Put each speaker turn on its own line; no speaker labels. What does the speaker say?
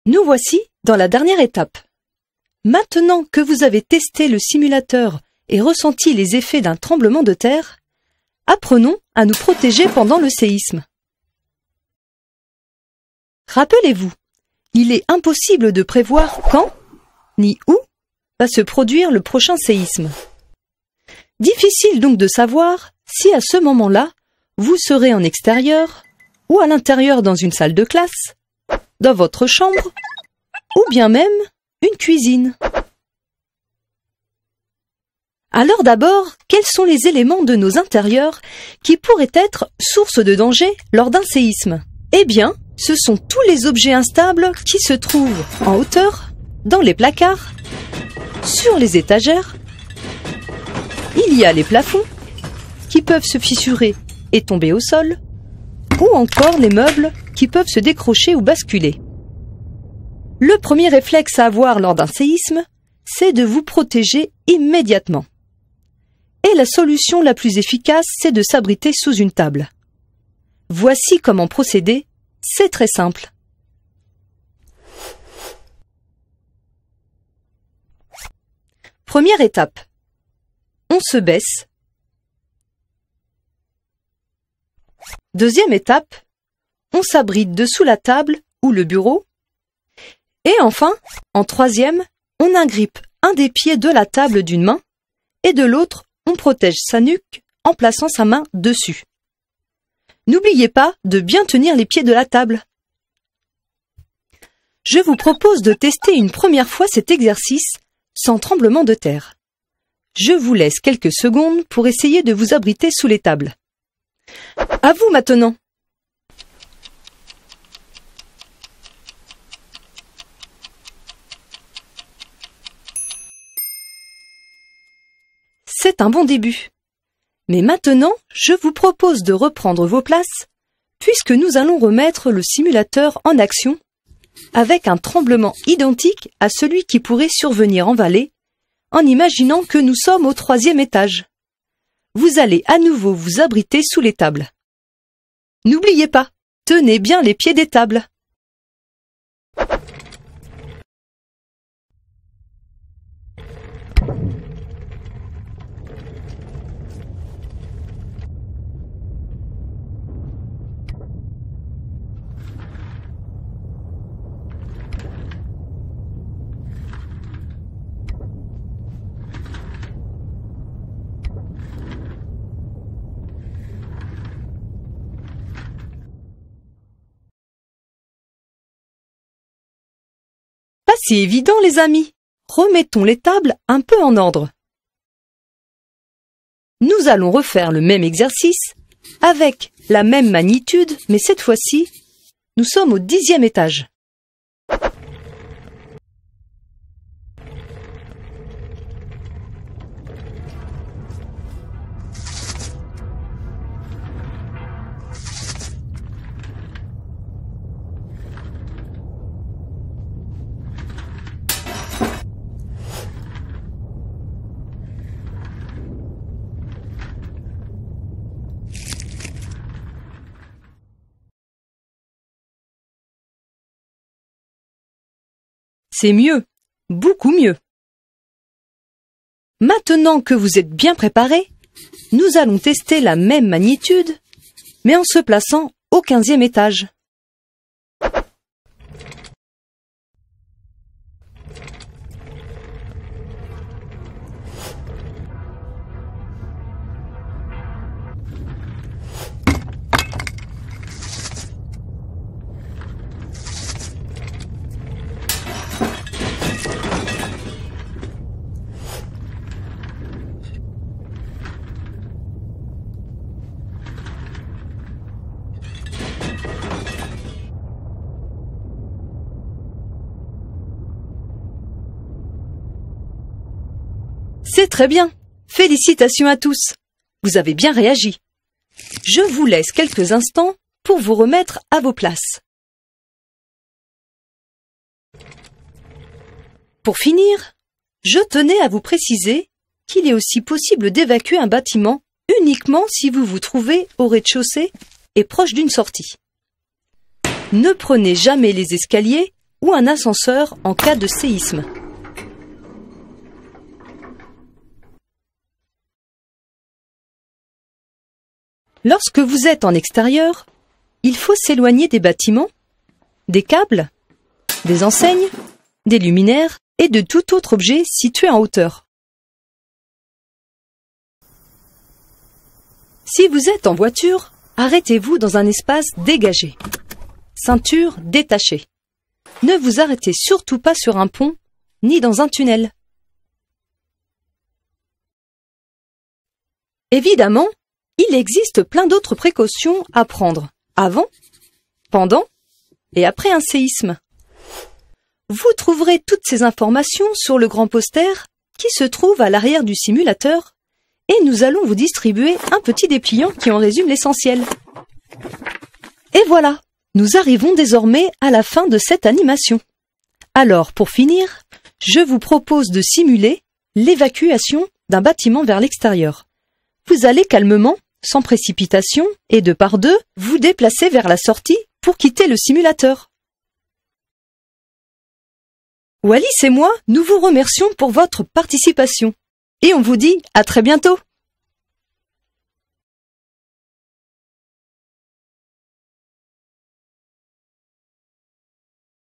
Nous voici dans la dernière étape. Maintenant que vous avez testé le simulateur et ressenti les effets d'un tremblement de terre, apprenons à nous protéger pendant le séisme. Rappelez-vous, il est impossible de prévoir quand, ni où, va se produire le prochain séisme. Difficile donc de savoir si à ce moment-là, vous serez en extérieur ou à l'intérieur dans une salle de classe, dans votre chambre ou bien même une cuisine. Alors d'abord, quels sont les éléments de nos intérieurs qui pourraient être source de danger lors d'un séisme? Eh bien, ce sont tous les objets instables qui se trouvent en hauteur, dans les placards, sur les étagères. Il y a les plafonds qui peuvent se fissurer et tomber au sol, ou encore les meubles qui peuvent se décrocher ou basculer. Le premier réflexe à avoir lors d'un séisme, c'est de vous protéger immédiatement. Et la solution la plus efficace, c'est de s'abriter sous une table. Voici comment procéder, c'est très simple. Première étape. On se baisse. Deuxième étape. On s'abrite dessous la table ou le bureau. Et enfin, en troisième, on agrippe un des pieds de la table d'une main et de l'autre, on protège sa nuque en plaçant sa main dessus. N'oubliez pas de bien tenir les pieds de la table. Je vous propose de tester une première fois cet exercice sans tremblement de terre. Je vous laisse quelques secondes pour essayer de vous abriter sous les tables. À vous maintenant. C'est un bon début. Mais maintenant, je vous propose de reprendre vos places, puisque nous allons remettre le simulateur en action avec un tremblement identique à celui qui pourrait survenir en vallée, en imaginant que nous sommes au 3e étage. Vous allez à nouveau vous abriter sous les tables. N'oubliez pas, tenez bien les pieds des tables. Pas si évident, les amis. Remettons les tables un peu en ordre. Nous allons refaire le même exercice avec la même magnitude, mais cette fois-ci, nous sommes au 10e étage. C'est mieux, beaucoup mieux. Maintenant que vous êtes bien préparés, nous allons tester la même magnitude, mais en se plaçant au 15e étage. C'est très bien. Félicitations à tous. Vous avez bien réagi. Je vous laisse quelques instants pour vous remettre à vos places. Pour finir, je tenais à vous préciser qu'il est aussi possible d'évacuer un bâtiment uniquement si vous vous trouvez au rez-de-chaussée et proche d'une sortie. Ne prenez jamais les escaliers ou un ascenseur en cas de séisme. Lorsque vous êtes en extérieur, il faut s'éloigner des bâtiments, des câbles, des enseignes, des luminaires et de tout autre objet situé en hauteur. Si vous êtes en voiture, arrêtez-vous dans un espace dégagé. Ceinture détachée. Ne vous arrêtez surtout pas sur un pont, ni dans un tunnel. Évidemment, il existe plein d'autres précautions à prendre avant, pendant et après un séisme. Vous trouverez toutes ces informations sur le grand poster qui se trouve à l'arrière du simulateur et nous allons vous distribuer un petit dépliant qui en résume l'essentiel. Et voilà, nous arrivons désormais à la fin de cette animation. Alors, pour finir, je vous propose de simuler l'évacuation d'un bâtiment vers l'extérieur. Vous allez calmement, sans précipitation et de par deux, vous déplacer vers la sortie pour quitter le simulateur. Wallis et moi, nous vous remercions pour votre participation. Et on vous dit à très bientôt.